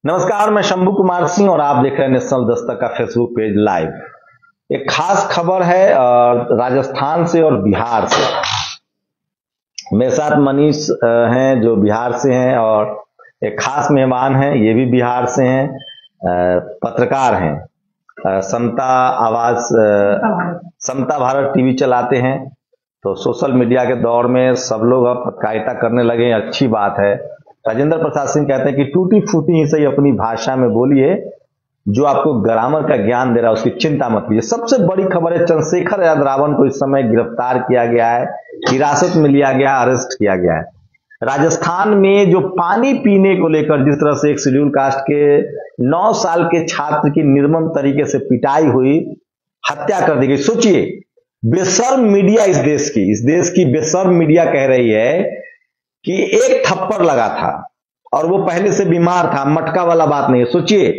नमस्कार, मैं शंभू कुमार सिंह और आप देख रहे हैं नेशनल दस्तक का फेसबुक पेज लाइव। एक खास खबर है राजस्थान से और बिहार से। मेरे साथ मनीष हैं जो बिहार से हैं और एक खास मेहमान हैं, ये भी बिहार से हैं, पत्रकार हैं, समता भारत टीवी चलाते हैं। तो सोशल मीडिया के दौर में सब लोग अब पत्रकारिता करने लगे, अच्छी बात है। राजेंद्र प्रसाद सिंह कहते हैं कि टूटी फूटी ही सही अपनी भाषा में बोलिए, जो आपको ग्रामर का ज्ञान दे रहा है उसकी चिंता मत कीजिए। सबसे बड़ी खबर है, चंद्रशेखर यादव को इस समय गिरफ्तार किया गया है, हिरासत में लिया गया, अरेस्ट किया गया है। राजस्थान में जो पानी पीने को लेकर जिस तरह से एक शेड्यूल कास्ट के 9 साल के छात्र की निर्मम तरीके से पिटाई हुई, हत्या कर दी गई। सोचिए, बेशर्म मीडिया इस देश की बेशर्म मीडिया कह रही है कि एक थप्पड़ लगा था और वो पहले से बीमार था, मटका वाला बात नहीं है। सोचिए,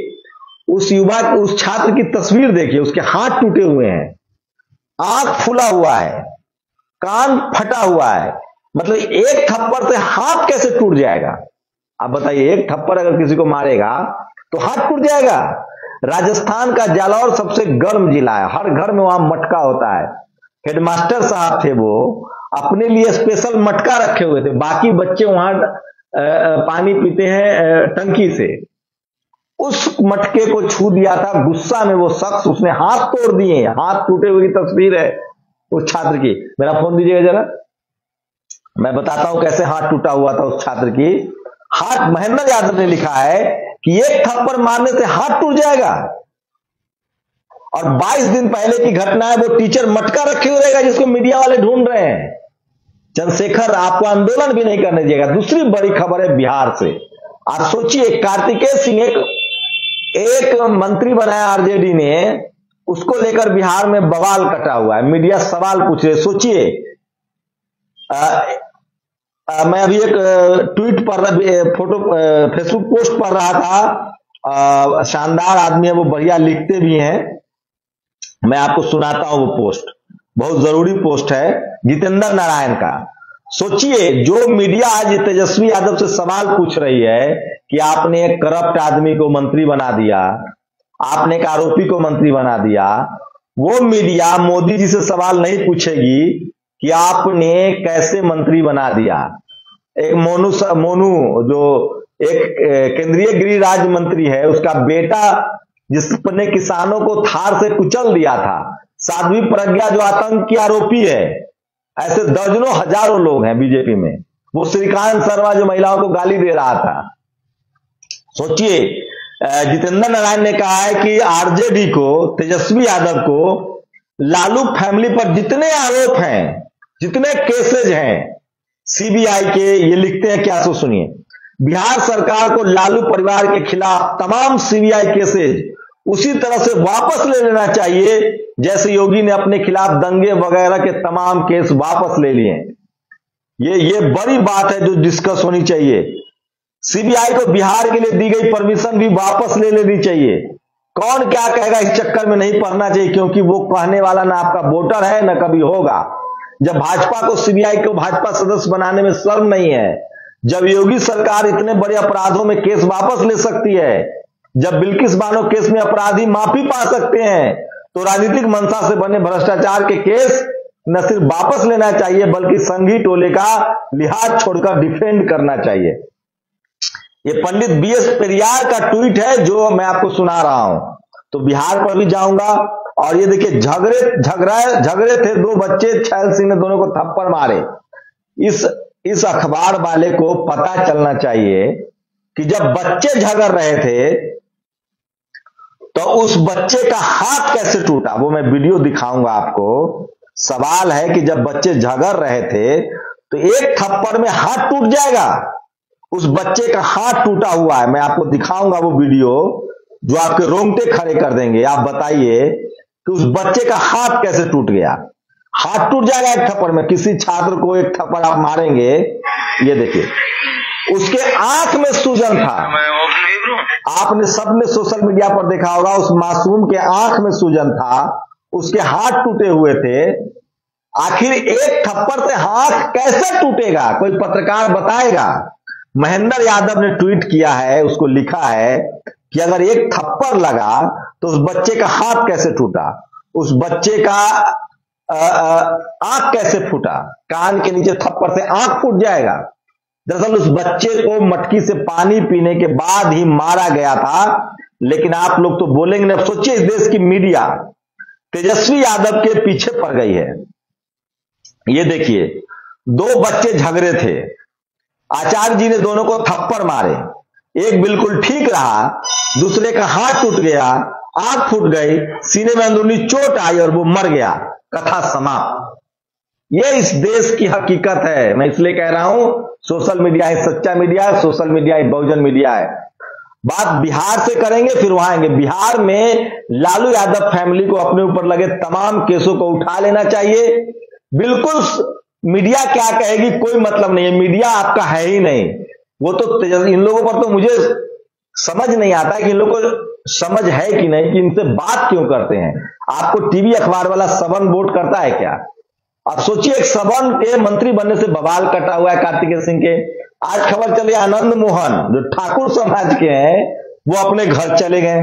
उस छात्र की तस्वीर देखिए, उसके हाथ टूटे हुए हैं, आंख फूला हुआ है, कान फटा हुआ है। मतलब एक थप्पड़ से हाथ कैसे टूट जाएगा? आप बताइए, एक थप्पड़ अगर किसी को मारेगा तो हाथ टूट जाएगा। राजस्थान का जालौर सबसे गर्म जिला है, हर घर में वहां मटका होता है। हेडमास्टर साहब थे, वो अपने लिए स्पेशल मटका रखे हुए थे, बाकी बच्चे वहां पानी पीते हैं टंकी से। उस मटके को छू दिया था, गुस्सा में वो शख्स, उसने हाथ तोड़ दिए, हाथ टूटे हुए की तस्वीर है उस छात्र की। मेरा फोन दीजिएगा जरा, मैं बताता हूं कैसे हाथ टूटा हुआ था उस छात्र की। हाथ, महेंद्र यादव ने लिखा है कि एक थप्पड़ मारने से हाथ टूट जाएगा। और 22 दिन पहले की घटना है, वो टीचर मटका रखे हुए रहेगा जिसको मीडिया वाले ढूंढ रहे हैं। चंद्रशेखर आपको आंदोलन भी नहीं करने दिएगा। दूसरी बड़ी खबर है बिहार से। आप सोचिए, कार्तिकेय सिंह एक मंत्री बनाया आरजेडी ने, उसको लेकर बिहार में बवाल कटा हुआ है, मीडिया सवाल पूछ रहे। सोचिए, मैं अभी एक ट्वीट पर फोटो फेसबुक पोस्ट पढ़ रहा था, शानदार आदमी है वो, बढ़िया लिखते भी हैं। मैं आपको सुनाता हूं वो पोस्ट, बहुत जरूरी पोस्ट है, जितेंद्र नारायण का। सोचिए, जो मीडिया आज तेजस्वी यादव से सवाल पूछ रही है कि आपने एक करप्ट आदमी को मंत्री बना दिया, आपने एक आरोपी को मंत्री बना दिया, वो मीडिया मोदी जी से सवाल नहीं पूछेगी कि आपने कैसे मंत्री बना दिया। एक मोनू जो एक केंद्रीय गृह राज्य मंत्री है, उसका बेटा जिसने किसानों को थार से कुचल दिया था, साध्वी प्रज्ञा जो आतंक की आरोपी है, ऐसे दर्जनों हजारों लोग हैं बीजेपी में। वो श्रीकांत शर्मा जो महिलाओं को गाली दे रहा था। सोचिए, जितेंद्र नारायण ने कहा है कि आरजेडी को, तेजस्वी यादव को, लालू फैमिली पर जितने आरोप हैं, जितने केसेज हैं सीबीआई के, ये लिखते हैं क्या, सो सुनिए। बिहार सरकार को लालू परिवार के खिलाफ तमाम सीबीआई केसेज उसी तरह से वापस ले लेना चाहिए जैसे योगी ने अपने खिलाफ दंगे वगैरह के तमाम केस वापस ले लिए। ये बड़ी बात है जो डिस्कस होनी चाहिए। सीबीआई को बिहार के लिए दी गई परमिशन भी वापस ले लेनी चाहिए। कौन क्या कहेगा इस चक्कर में नहीं पड़ना चाहिए, क्योंकि वो कहने वाला ना आपका वोटर है ना कभी होगा। जब भाजपा को, सीबीआई को भाजपा सदस्य बनाने में शर्म नहीं है, जब योगी सरकार इतने बड़े अपराधों में केस वापस ले सकती है, जब बिल्किस बानो केस में अपराधी माफी पा सकते हैं, तो राजनीतिक मंशा से बने भ्रष्टाचार के केस न सिर्फ वापस लेना चाहिए बल्कि संघी टोले का लिहाज छोड़कर डिफेंड करना चाहिए। ये पंडित बीएस पेरियार का ट्वीट है जो मैं आपको सुना रहा हूं। तो बिहार पर भी जाऊंगा और ये देखिए, झगड़े थे दो बच्चे, छैल सिंह ने दोनों को थप्पड़ मारे। इस अखबार वाले को पता चलना चाहिए कि जब बच्चे झगड़ रहे थे तो उस बच्चे का हाथ कैसे टूटा, वो मैं वीडियो दिखाऊंगा आपको। सवाल है कि जब बच्चे झगड़ रहे थे तो एक थप्पड़ में हाथ टूट जाएगा, उस बच्चे का हाथ टूटा हुआ है। मैं आपको दिखाऊंगा वो वीडियो जो आपके रोंगटे खड़े कर देंगे। आप बताइए कि उस बच्चे का हाथ कैसे टूट गया। हाथ टूट जाएगा एक थप्पड़ में। किसी छात्र को एक थप्पड़ आप मारेंगे, ये देखिए, उसके आंख में सूजन था। आपने सबने सोशल मीडिया पर देखा होगा, उस मासूम के आंख में सूजन था, उसके हाथ टूटे हुए थे। आखिर एक थप्पड़ से हाथ कैसे टूटेगा, कोई पत्रकार बताएगा? महेंद्र यादव ने ट्वीट किया है, उसको लिखा है कि अगर एक थप्पड़ लगा तो उस बच्चे का हाथ कैसे टूटा, उस बच्चे का आंख कैसे फूटा, कान के नीचे थप्पड़ से आंख फूट जाएगा। दरअसल उस बच्चे को मटकी से पानी पीने के बाद ही मारा गया था। लेकिन आप लोग तो बोलेंगे ना। सोचिए इस देश की मीडिया तेजस्वी यादव के पीछे पड़ गई है। ये देखिए, दो बच्चे झगड़े थे, आचार्य जी ने दोनों को थप्पड़ मारे, एक बिल्कुल ठीक रहा, दूसरे का हाथ टूट गया, आंख फूट गई, सीने में अंदरूनी चोट आई और वो मर गया। कथा समाप्त। ये इस देश की हकीकत है। मैं इसलिए कह रहा हूं, सोशल मीडिया है सच्चा मीडिया है, सोशल मीडिया है बहुजन मीडिया है। बात बिहार से करेंगे फिर वहां आएंगे। बिहार में लालू यादव फैमिली को अपने ऊपर लगे तमाम केसों को उठा लेना चाहिए। बिल्कुल मीडिया क्या कहेगी कोई मतलब नहीं है, मीडिया आपका है ही नहीं। वो तो इन लोगों पर तो मुझे समझ नहीं आता है कि इन लोगों को समझ है कि नहीं कि इनसे बात क्यों करते हैं। आपको टीवी अखबार वाला सबन वोट करता है क्या? आप सोचिए, एक सबन के मंत्री बनने से बवाल कटा हुआ है कार्तिकेय सिंह के। आज खबर चली आनंद मोहन जो ठाकुर समाज के हैं वो अपने घर चले गए।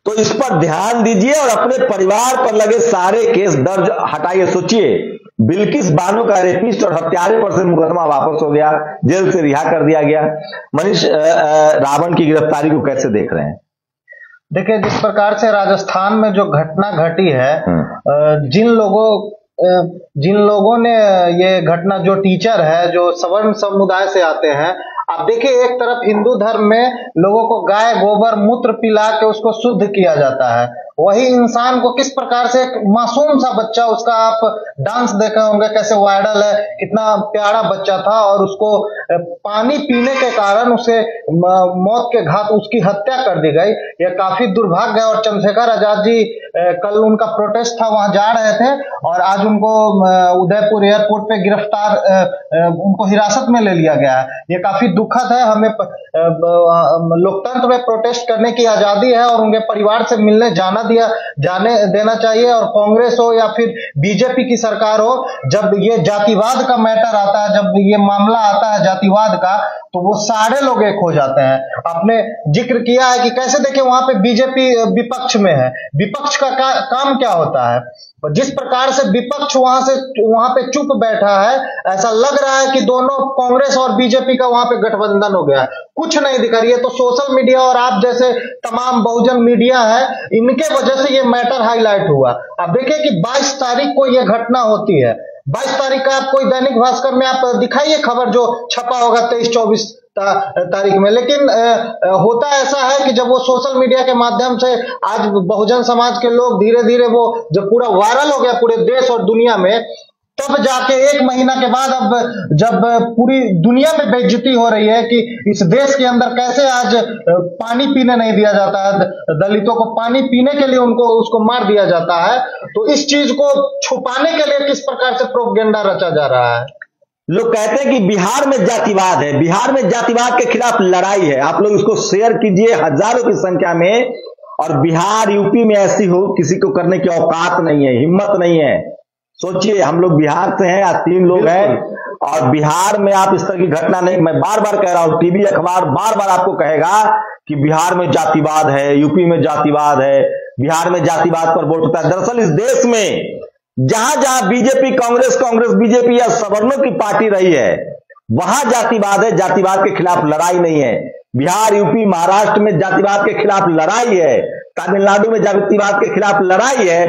तो इस पर ध्यान दीजिए और अपने परिवार पर लगे सारे केस दर्ज हटाइए। सोचिए, बिल्किस बानो का रेपिस्ट और हत्यारे पर से मुकदमा वापस हो गया, जेल से रिहा कर दिया गया। मनीष रावण की गिरफ्तारी को कैसे देख रहे हैं? देखिए, जिस प्रकार से राजस्थान में जो घटना घटी है, जिन लोगों ने ये घटना, जो टीचर है जो सवर्ण समुदाय से आते हैं, आप देखिए एक तरफ हिंदू धर्म में लोगों को गाय गोबर मूत्र पिला के उसको शुद्ध किया जाता है, वही इंसान को किस प्रकार से एक मासूम सा बच्चा, उसका आप डांस देखे होंगे कैसे वायरल है, कितना प्यारा बच्चा था और उसको पानी पीने के कारण उसे मौत के घाट उसकी हत्या कर दी गई। यह काफी दुर्भाग्य है। और चंद्रशेखर आजाद जी कल उनका प्रोटेस्ट था, वहां जा रहे थे और आज उनको उदयपुर एयरपोर्ट पे गिरफ्तार, उनको हिरासत में ले लिया गया है। ये काफी दुखद है। हमें लोकतंत्र में प्रोटेस्ट करने की आजादी है और उनके परिवार से मिलने जाने देना चाहिए। और कांग्रेस हो या फिर बीजेपी की सरकार हो, जब ये जातिवाद का मैटर आता है, जब ये मामला आता है जातिवाद का, तो वो सारे लोग एक हो जाते हैं। आपने जिक्र किया है कि कैसे, देखिए वहां पे बीजेपी विपक्ष में है, विपक्ष का काम क्या होता है। जिस प्रकार से विपक्ष वहां पे चुप बैठा है, ऐसा लग रहा है कि दोनों कांग्रेस और बीजेपी का वहां पे गठबंधन हो गया है, कुछ नहीं दिखा रही है। तो सोशल मीडिया और आप जैसे तमाम बहुजन मीडिया है, इनके वजह से ये मैटर हाईलाइट हुआ। आप देखिए कि 22 तारीख को ये घटना होती है, 22 तारीख का आप कोई दैनिक भास्कर में आप दिखाइए खबर जो छपा होगा 23-24 तारीख में। लेकिन होता ऐसा है कि जब वो सोशल मीडिया के माध्यम से आज बहुजन समाज के लोग धीरे धीरे वो जब पूरा वायरल हो गया पूरे देश और दुनिया में, तब जाके 1 महीना के बाद अब जब पूरी दुनिया में बेइज्जती हो रही है कि इस देश के अंदर कैसे आज पानी पीने नहीं दिया जाता है, दलितों को पानी पीने के लिए उसको मार दिया जाता है, तो इस चीज को छुपाने के लिए किस प्रकार से प्रोपेगेंडा रचा जा रहा है। लोग कहते हैं कि बिहार में जातिवाद है, बिहार में जातिवाद के खिलाफ लड़ाई है। आप लोग इसको शेयर कीजिए हजारों की संख्या में। और बिहार यूपी में ऐसी हो किसी को करने की औकात नहीं है, हिम्मत नहीं है। सोचिए, हम लोग बिहार से हैं, आज 3 लोग हैं और बिहार में आप इस तरह की घटना नहीं। मैं बार बार कह रहा हूं, टीवी अखबार बार बार आपको कहेगा कि बिहार में जातिवाद है, यूपी में जातिवाद है, बिहार में जातिवाद पर वोट होता है। दरअसल इस देश में जहां जहां बीजेपी कांग्रेस बीजेपी या सवर्णों की पार्टी रही है, वहां जातिवाद है, जातिवाद के खिलाफ लड़ाई नहीं है। बिहार यूपी महाराष्ट्र में जातिवाद के खिलाफ लड़ाई है, तमिलनाडु में जातिवाद के खिलाफ लड़ाई है।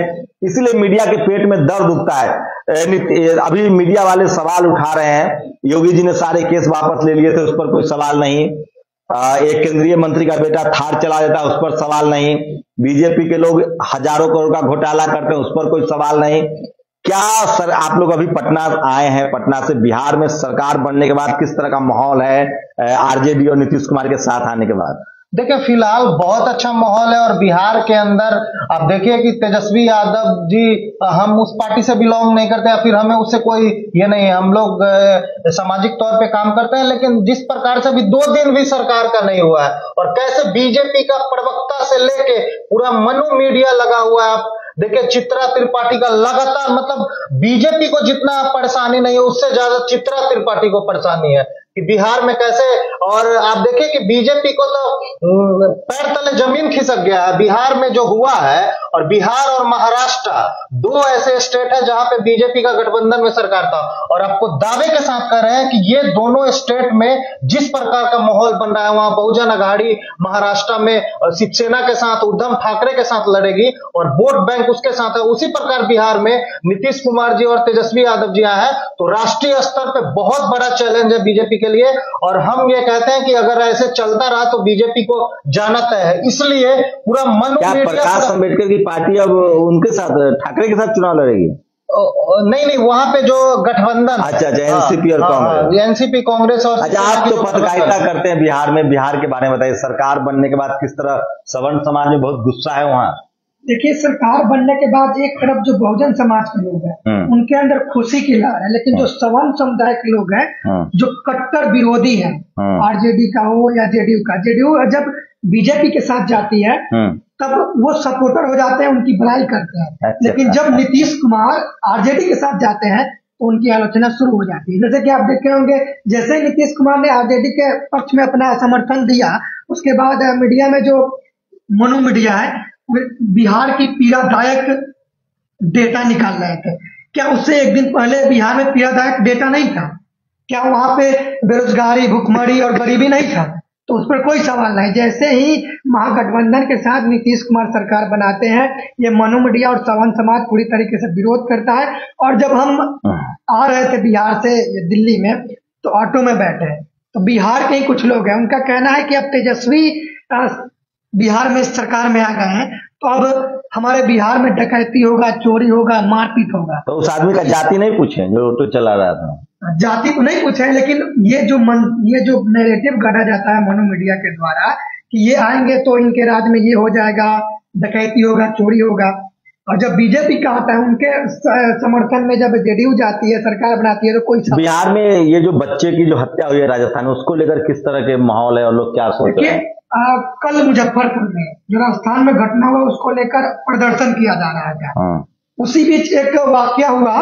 इसलिए मीडिया के पेट में दर्द उठता है। अभी मीडिया वाले सवाल उठा रहे हैं, योगी जी ने सारे केस वापस ले लिए थे, उस पर कोई सवाल नहीं। एक केंद्रीय मंत्री का बेटा थार चला देता, उस पर सवाल नहीं। बीजेपी के लोग हजारों करोड़ का घोटाला करते हैं, उस पर कोई सवाल नहीं। क्या सर, आप लोग अभी पटना आए हैं, पटना से बिहार में सरकार बनने के बाद किस तरह का माहौल है आरजेडी और नीतीश कुमार के साथ आने के बाद? देखिए, फिलहाल बहुत अच्छा माहौल है। और बिहार के अंदर आप देखिए कि तेजस्वी यादव जी, हम उस पार्टी से बिलोंग नहीं करते या फिर हमें उससे कोई ये नहीं है, हम लोग सामाजिक तौर पे काम करते हैं। लेकिन जिस प्रकार से अभी 2 दिन भी सरकार का नहीं हुआ है और कैसे बीजेपी का प्रवक्ता से लेके पूरा मनु मीडिया लगा हुआ है। आप देखिए, चित्रा त्रिपाठी का लगातार, मतलब बीजेपी को जितना परेशानी नहीं है उससे ज्यादा चित्रा त्रिपाठी को परेशानी है। कि बिहार में कैसे, और आप देखिए कि बीजेपी को तो पैर तले जमीन खिसक गया है बिहार में जो हुआ है। और बिहार और महाराष्ट्र दो ऐसे स्टेट है जहां पे बीजेपी का गठबंधन में सरकार था, और आपको दावे के साथ कह रहे हैं कि ये दोनों स्टेट में जिस प्रकार का माहौल बन रहा है, वहां बहुजन अघाड़ी महाराष्ट्र में शिवसेना के साथ, उद्धव ठाकरे के साथ लड़ेगी और वोट बैंक उसके साथ है, उसी प्रकार बिहार में नीतीश कुमार जी और तेजस्वी यादव जी आए हैं। तो राष्ट्रीय स्तर पे बहुत बड़ा चैलेंज है बीजेपी के लिए, और हम ये कहते हैं कि अगर ऐसे चलता रहा तो बीजेपी को जाना तय है। इसलिए पूरा प्रकाश अम्बेडकर की पार्टी अब उनके साथ, ठाकरे के साथ चुनाव लड़ेगी? नहीं, वहां पे जो गठबंधन, अच्छा, एनसीपी और कांग्रेस, एनसीपी कांग्रेस और अच्छा, आप तो पत्रकारिता करते हैं बिहार में, बिहार के बारे में बताइए। सरकार बनने के बाद किस तरह सवर्ण समाज में बहुत गुस्सा है वहाँ? देखिए, सरकार बनने के बाद एक तरफ जो बहुजन समाज के लोग हैं उनके अंदर खुशी की लहर है, लेकिन जो सवर्ण समुदाय के लोग हैं जो कट्टर विरोधी हैं, आरजेडी का हो या जेडीयू का, जेडीयू जब बीजेपी के साथ जाती है तब वो सपोर्टर हो जाते हैं, उनकी भलाई करते हैं। अच्छा, लेकिन जब नीतीश कुमार आरजेडी के साथ जाते हैं तो उनकी आलोचना शुरू हो जाती है। जैसे कि आप देखे होंगे, जैसे ही नीतीश कुमार ने आरजेडी के पक्ष में अपना समर्थन दिया, उसके बाद मीडिया में जो मनु मीडिया है बिहार की पीड़ादायक डेटा निकाल रहे थे। क्या उससे एक दिन पहले बिहार में पीड़ादायक डेटा नहीं था? क्या वहां पे बेरोजगारी, भुखमरी और गरीबी नहीं था? तो उस पर कोई सवाल नहीं। जैसे ही महागठबंधन के साथ नीतीश कुमार सरकार बनाते हैं, ये मनु मीडिया और सवर्ण समाज पूरी तरीके से विरोध करता है। और जब हम आ रहे थे बिहार से दिल्ली में, तो ऑटो में बैठे, तो बिहार के ही कुछ लोग हैं, उनका कहना है कि अब तेजस्वी बिहार में सरकार में आ गए हैं तो अब हमारे बिहार में डकैती होगा, चोरी होगा, मारपीट होगा। तो उस आदमी का जाति नहीं पूछे जो ऑटो चला रहा था? जाति तो नहीं पूछे, लेकिन ये जो नैरेटिव गढ़ा जाता है मनु मीडिया के द्वारा कि ये आएंगे तो इनके राज्य में ये हो जाएगा, डकैती होगा, चोरी होगा। और जब बीजेपी का आता है, उनके समर्थन में जब जेडीयू जाती है, सरकार बनाती है, तो कोई बिहार में ये जो बच्चे की जो हत्या हुई है राजस्थान में, उसको लेकर किस तरह के माहौल है और लोग क्या सोच रहे हैं? कल मुजफ्फरपुर में जो राजस्थान में घटना हुआ उसको लेकर प्रदर्शन किया जा रहा है। उसी बीच एक वाकया हुआ,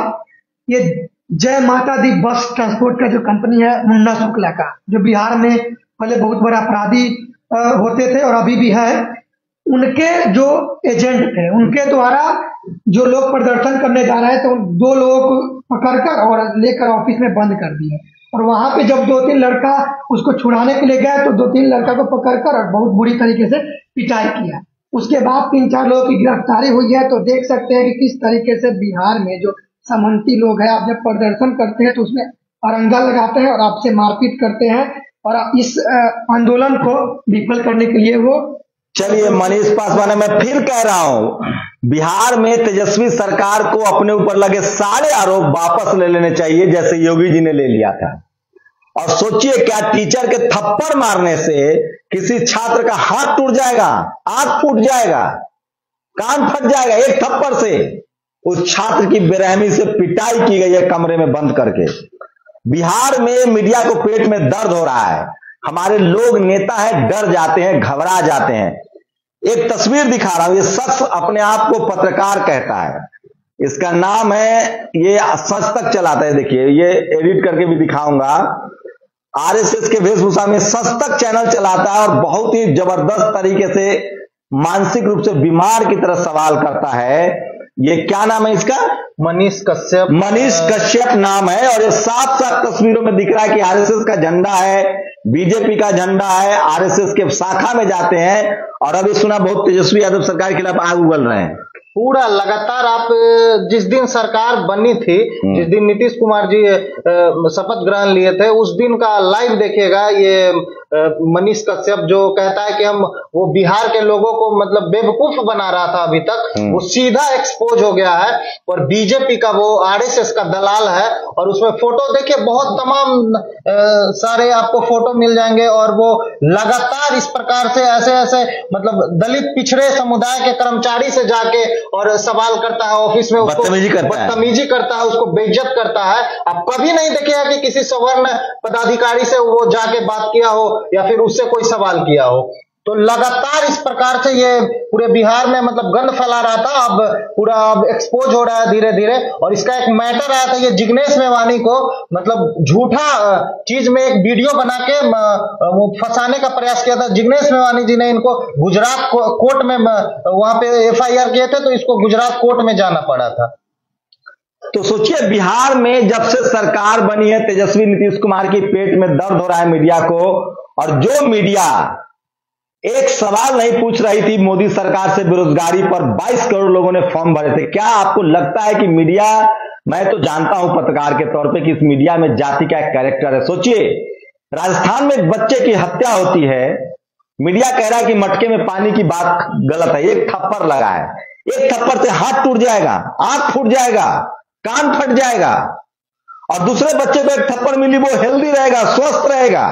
ये जय माता दी बस ट्रांसपोर्ट का जो कंपनी है मुन्ना शुक्ला का, जो बिहार में पहले बहुत बड़ा अपराधी होते थे और अभी भी है, उनके जो एजेंट थे, उनके द्वारा जो लोग प्रदर्शन करने जा रहे थे, तो 2 लोग पकड़कर और लेकर ऑफिस में बंद कर दिए। और वहां पे जब 2-3 लड़का उसको छुड़ाने के लिए गए तो 2-3 लड़का को पकड़कर और बहुत बुरी तरीके से पिटाई किया। उसके बाद 3-4 लोगों की गिरफ्तारी हुई है। तो देख सकते हैं कि किस तरीके से बिहार में जो सामंती लोग हैं, आप जब प्रदर्शन करते हैं तो उसमें अरंगा लगाते हैं और आपसे मारपीट करते हैं, और इस आंदोलन को विफल करने के लिए वो। चलिए, मनीष पासवान, मैं फिर कह रहा हूं, बिहार में तेजस्वी सरकार को अपने ऊपर लगे सारे आरोप वापस ले लेने चाहिए, जैसे योगी जी ने ले लिया था। और सोचिए, क्या टीचर के थप्पड़ मारने से किसी छात्र का हाथ टूट जाएगा, आंख फूट जाएगा, कान फट जाएगा? एक थप्पड़ से उस छात्र की बेरहमी से पिटाई की गई है कमरे में बंद करके। बिहार में मीडिया को पेट में दर्द हो रहा है, हमारे लोग नेता है डर जाते हैं, घबरा जाते हैं। एक तस्वीर दिखा रहा हूं, ये शख्स अपने आप को पत्रकार कहता है, इसका नाम है, ये सच तक चलाता है। देखिए, ये एडिट करके भी दिखाऊंगा। आरएसएस के वेशभूषा में सच तक चैनल चलाता है और बहुत ही जबरदस्त तरीके से मानसिक रूप से बीमार की तरह सवाल करता है। ये क्या नाम है इसका? मनीष कश्यप। मनीष कश्यप नाम है। और ये साफ साफ तस्वीरों में दिख रहा है कि आरएसएस का झंडा है, बीजेपी का झंडा है, आरएसएस के शाखा में जाते हैं। और अभी सुना बहुत तेजस्वी यादव सरकार के खिलाफ आग उगल रहे हैं। पूरा लगातार आप जिस दिन सरकार बनी थी, जिस दिन नीतीश कुमार जी शपथ ग्रहण लिए थे, उस दिन का लाइव देखिएगा। ये मनीष कश्यप जो कहता है कि वो बिहार के लोगों को मतलब बेवकूफ बना रहा था अभी तक, वो सीधा एक्सपोज हो गया है और बीजेपी का वो आरएसएस का दलाल है। और उसमें फोटो देखिए, बहुत तमाम सारे आपको फोटो मिल जाएंगे। और वो लगातार इस प्रकार से ऐसे मतलब दलित पिछड़े समुदाय के कर्मचारी से जाके और सवाल करता है ऑफिस में, उसको बदतमीजी करता है, उसको बेइज्जत करता है। आप कभी नहीं देखिएगा कि किसी सवर्ण पदाधिकारी से वो जाके बात किया हो या फिर उससे कोई सवाल किया हो। तो लगातार इस प्रकार से ये पूरे बिहार में मतलब गंद फैला रहा था, अब पूरा अब एक्सपोज हो रहा है धीरे धीरे। और इसका एक मैटर आया था, ये जिग्नेश मेवानी को मतलब झूठा चीज में एक वीडियो बना के वो फंसाने का प्रयास किया था। जिग्नेश मेवानी जी ने इनको गुजरात कोर्ट में वहां पे FIR किए थे, तो इसको गुजरात कोर्ट में जाना पड़ा था। तो सोचिए, बिहार में जब से सरकार बनी है तेजस्वी नीतीश कुमार की पेट में दर्द हो रहा है मीडिया को। और जो मीडिया एक सवाल नहीं पूछ रही थी मोदी सरकार से बेरोजगारी पर, 22 करोड़ लोगों ने फॉर्म भरे थे। क्या आपको लगता है कि मीडिया, मैं तो जानता हूं पत्रकार के तौर पे कि इस मीडिया में जाति का एक कैरेक्टर है। सोचिए, राजस्थान में एक बच्चे की हत्या होती है, मीडिया कह रहा है कि मटके में पानी की बात गलत है, एक थप्पड़ लगा है, एक थप्पड़ से हाथ टूट जाएगा, आंख फूट जाएगा, कान फट जाएगा। और दूसरे बच्चे को एक थप्पड़ मिली, वो हेल्दी रहेगा, स्वस्थ रहेगा,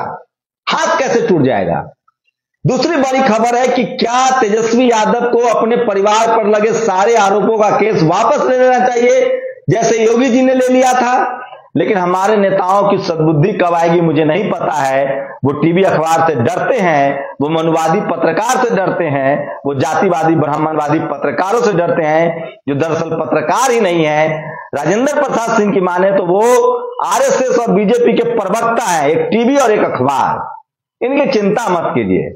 हाथ कैसे टूट जाएगा। दूसरी बड़ी खबर है कि क्या तेजस्वी यादव को अपने परिवार पर लगे सारे आरोपों का केस वापस ले लेना चाहिए, जैसे योगी जी ने ले लिया था। लेकिन हमारे नेताओं की सद्बुद्धि कब आएगी मुझे नहीं पता है। वो टीवी अखबार से डरते हैं, वो मनुवादी पत्रकार से डरते हैं, वो जातिवादी ब्राह्मणवादी पत्रकारों से डरते हैं, जो दरअसल पत्रकार ही नहीं है। राजेंद्र प्रसाद सिंह की माने तो वो RSS और बीजेपी के प्रवक्ता है, एक टीवी और एक अखबार। इनकी चिंता मत कीजिए,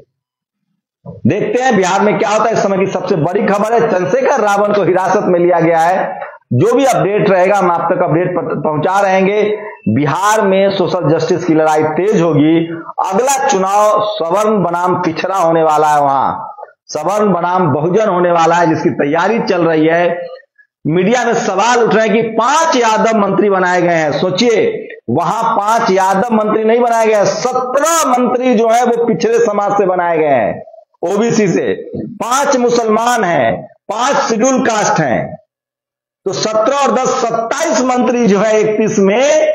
देखते हैं बिहार में क्या होता है। इस समय की सबसे बड़ी खबर है, चंद्रशेखर रावण को हिरासत में लिया गया है। जो भी अपडेट रहेगा हम आप तक अपडेट पहुंचा रहेंगे। बिहार में सोशल जस्टिस की लड़ाई तेज होगी। अगला चुनाव सवर्ण बनाम पिछड़ा होने वाला है, वहां सवर्ण बनाम बहुजन होने वाला है, जिसकी तैयारी चल रही है। मीडिया में सवाल उठ रहे हैं कि 5 यादव मंत्री बनाए गए हैं। सोचिए, वहां 5 यादव मंत्री नहीं बनाए गए हैं, 17 मंत्री जो है वो पिछड़े समाज से बनाए गए हैं, OBC से। 5 मुसलमान हैं, 5 शेड्यूल कास्ट हैं, तो 17 और 10 27 मंत्री जो है 31 में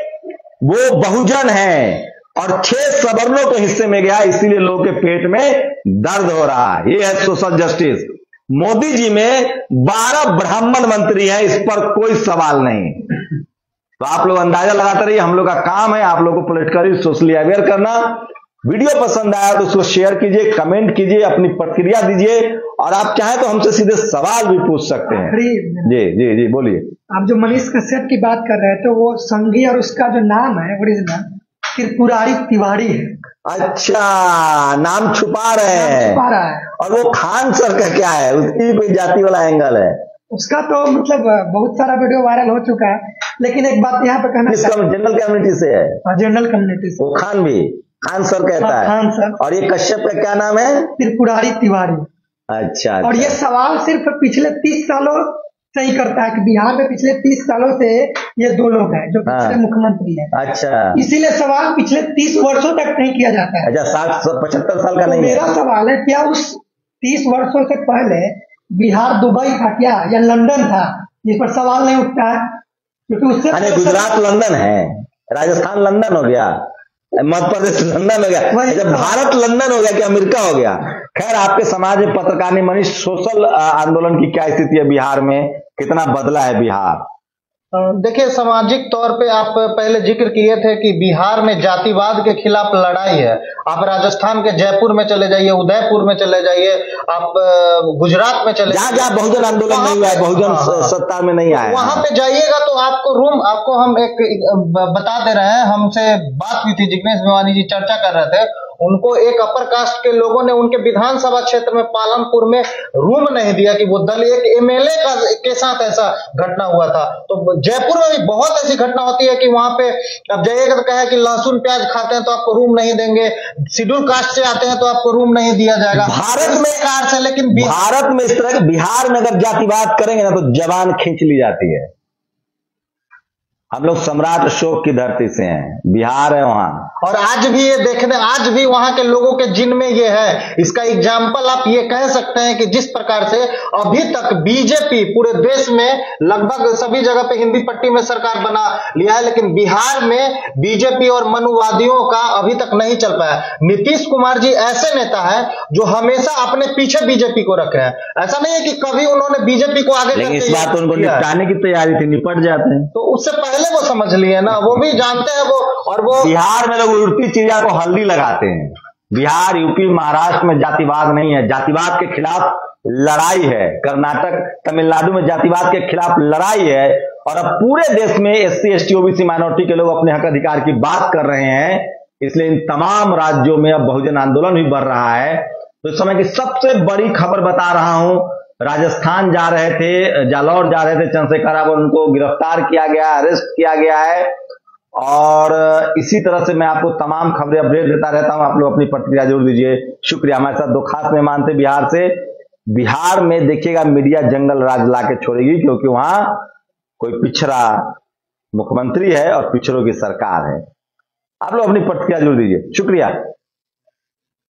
वो बहुजन हैं और 6 सवर्णों के हिस्से में गया, इसीलिए लोगों के पेट में दर्द हो रहा है। ये है सोशल जस्टिस। मोदी जी में 12 ब्राह्मण मंत्री हैं, इस पर कोई सवाल नहीं। तो आप लोग अंदाजा लगाते रहिए, हम लोग का काम है आप लोग को पॉलिटिकली सोशली अवेयर करना। वीडियो पसंद आया तो उसको शेयर कीजिए, कमेंट कीजिए, अपनी प्रतिक्रिया दीजिए, और आप चाहें तो हमसे सीधे सवाल भी पूछ सकते हैं। जी जी जी बोलिए। आप जो मनीष कश्यप की बात कर रहे थे, वो संघी और उसका जो नाम है ओरिजिनल त्रिपुरारी तिवारी है। अच्छा, नाम छुपा रहे हैं। छुपा रहा है। और वो खान सर का क्या है, उसकी कोई जाति वाला एंगल है? उसका तो मतलब बहुत सारा वीडियो वायरल हो चुका है, लेकिन एक बात यहाँ पे कहना, जनरल कम्युनिटी से है। जनरल कम्युनिटी से। वो खान भी खान सर कहता है। खान सर। और ये कश्यप का क्या नाम है? त्रिपुरारी तिवारी। अच्छा। और ये सवाल सिर्फ पिछले 30 सालों से ही करता है कि बिहार में पिछले 30 सालों से ये 2 लोग हैं जो पिछले मुख्यमंत्री हैं। अच्छा। इसीलिए सवाल पिछले 30 वर्षों तक नहीं किया जाता है। अच्छा, 60-75 साल का नहीं है। मेरा सवाल है, क्या उस 30 वर्षों से पहले बिहार दुबई था क्या, या लंदन था, जिस पर सवाल नहीं उठता है? क्योंकि उससे गुजरात लंदन है, राजस्थान लंदन हो गया, मध्य प्रदेश लंदन हो गया, जब भारत लंदन हो गया कि अमेरिका हो गया। खैर, आपके समाज में पत्रकार ने मनीष, सोशल आंदोलन की क्या स्थिति है बिहार में, कितना बदला है बिहार? देखिए, सामाजिक तौर पे आप पहले जिक्र किए थे कि बिहार में जातिवाद के खिलाफ लड़ाई है। आप राजस्थान के जयपुर में चले जाइए, उदयपुर में चले जाइए, आप गुजरात में चले जाइए, जहाँ बहुजन आंदोलन नहीं हुआ है, बहुजन सत्ता में नहीं आया, वहां पे जाइएगा तो आपको हम एक बता दे रहे हैं। हमसे बात हुई थी, जिग्नेश मेवानी जी चर्चा कर रहे थे, उनको एक अपर कास्ट के लोगों ने उनके विधानसभा क्षेत्र में पालनपुर में रूम नहीं दिया कि वो दल एक MLA के साथ ऐसा घटना हुआ था। तो जयपुर में भी बहुत ऐसी घटना होती है कि वहां पे अब जाइएगा तो कहे कि लहसुन प्याज खाते हैं तो आपको रूम नहीं देंगे, शेड्यूल कास्ट से आते हैं तो आपको रूम नहीं दिया जाएगा। भारत में कार से, लेकिन भारत में इस तरह, बिहार में अगर जातिवाद करेंगे ना तो जवान खींच ली जाती है। हम लोग सम्राट अशोक की धरती से हैं, बिहार है वहां, और आज भी ये देखने, आज भी वहां के लोगों के जिन में ये है। इसका एग्जाम्पल आप ये कह सकते हैं कि जिस प्रकार से अभी तक बीजेपी पूरे देश में लगभग सभी जगह पे हिंदी पट्टी में सरकार बना लिया है, लेकिन बिहार में बीजेपी और मनुवादियों का अभी तक नहीं चल पाया। नीतीश कुमार जी ऐसे नेता है जो हमेशा अपने पीछे बीजेपी को रखे हैं। ऐसा नहीं है कि कभी उन्होंने बीजेपी को आगे, लेकिन इस बात उनको निपटाने की तैयारी थी, निपट जाते हैं। तो उससे पहले वो समझ लिए ना, वो भी जानते हैं वो। और वो बिहार में लोग उड़ती चिड़िया को हल्दी लगाते हैं, बिहार, यूपी, महाराष्ट्र में जातिवाद नहीं है, जातिवाद के खिलाफ लड़ाई है। कर्नाटक, तमिलनाडु में जातिवाद के खिलाफ लड़ाई है। और अब पूरे देश में SC, ST, OBC माइनॉरिटी के लोग अपने हक अधिकार की बात कर रहे हैं। इसलिए इन तमाम राज्यों में अब बहुजन आंदोलन भी बढ़ रहा है। तो इस समय की सबसे बड़ी खबर बता रहा हूं, राजस्थान जा रहे थे, जालौर जा रहे थे चंद्रशेखर, अब उनको गिरफ्तार किया गया, अरेस्ट किया गया है। और इसी तरह से मैं आपको तमाम खबरें अपडेट देता रहता हूं। आप लोग अपनी प्रतिक्रिया जरूर दीजिए। शुक्रिया। हमारे साथ दो खास मेहमान थे बिहार से। बिहार में देखिएगा मीडिया जंगल राज ला के छोड़ेगी, क्योंकि वहां कोई पिछड़ा मुख्यमंत्री है और पिछड़ों की सरकार है। आप लोग अपनी प्रतिक्रिया जरूर दीजिए। शुक्रिया।